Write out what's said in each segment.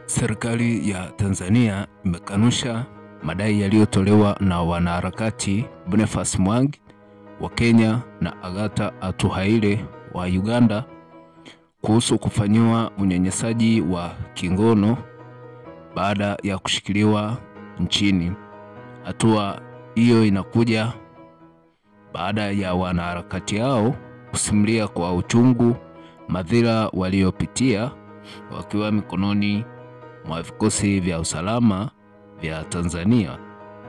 Serikali ya Tanzania imekanusha madai yaliyotolewa na wanaharakati Boniface Mwangi wa Kenya na Agatha Atuhaire wa Uganda kuhusu kufanyiwa unyanyasaji wa kingono baada ya kushikiliwa nchini. Hatua hiyo inakuja baada ya wanaharakati hao kusimulia kwa uchungu madhila waliopitia wakiwa mikononi mwa vikosi vya usalama vya Tanzania,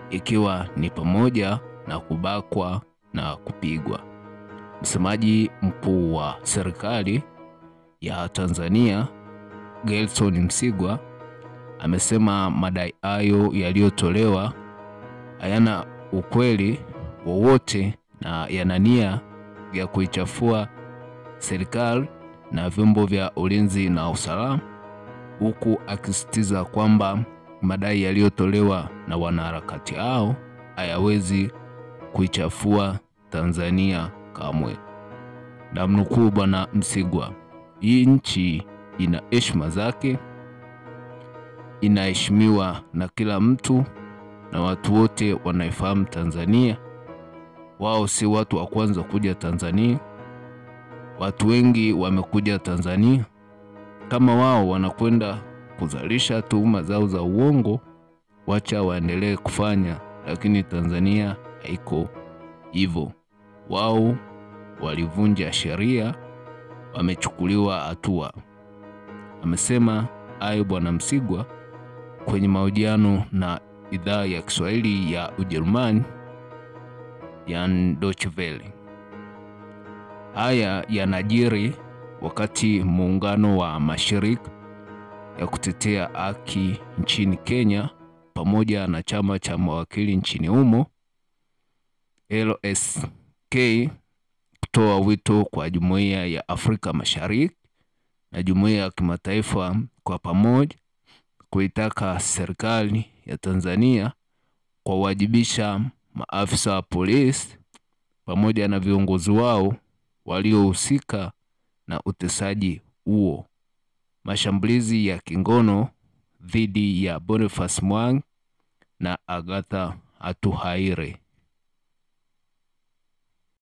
ikiwa ni pamoja na kubakwa na kupigwa. Msemaji mkuu wa serikali ya Tanzania, Gerson Msigwa, amesema madai hayo yaliyotolewa hayana ukweli wowote na yana nia ya kuichafua serikali na vyombo vya ulinzi na usalama, huku akisisitiza kwamba madai yaliyotolewa na wanaharakati hao hayawezi kuichafua Tanzania kamwe. Namnukuu Bwana Msigwa: "Hii nchi ina heshima zake, inaheshimiwa na kila mtu na watu wote wanaifahamu Tanzania. Wao si watu wa kwanza kuja Tanzania. Watu wengi wamekuja Tanzania. Kama wao wanakwenda kuzalisha tuhuma zao za uongo, wacha waendelee kufanya, lakini Tanzania haiko hivyo. Wao walivunja sheria, wamechukuliwa hatua." Amesema hayo Bwana Msigwa kwenye mahojiano na idhaa ya Kiswahili ya Ujerumani ya Deutsche Welle. Haya yanajiri wakati muungano wa mashirika ya kutetea haki nchini Kenya pamoja na chama cha mawakili nchini humo LSK kutoa wito kwa Jumuiya ya Afrika Mashariki na jumuiya ya kimataifa kwa pamoja kuitaka serikali ya Tanzania kuwajibisha maafisa wa polisi pamoja na viongozi wao waliohusika na utesaji huo. Mashambulizi ya kingono dhidi ya Boniface Mwangi na Agatha Atuhaire.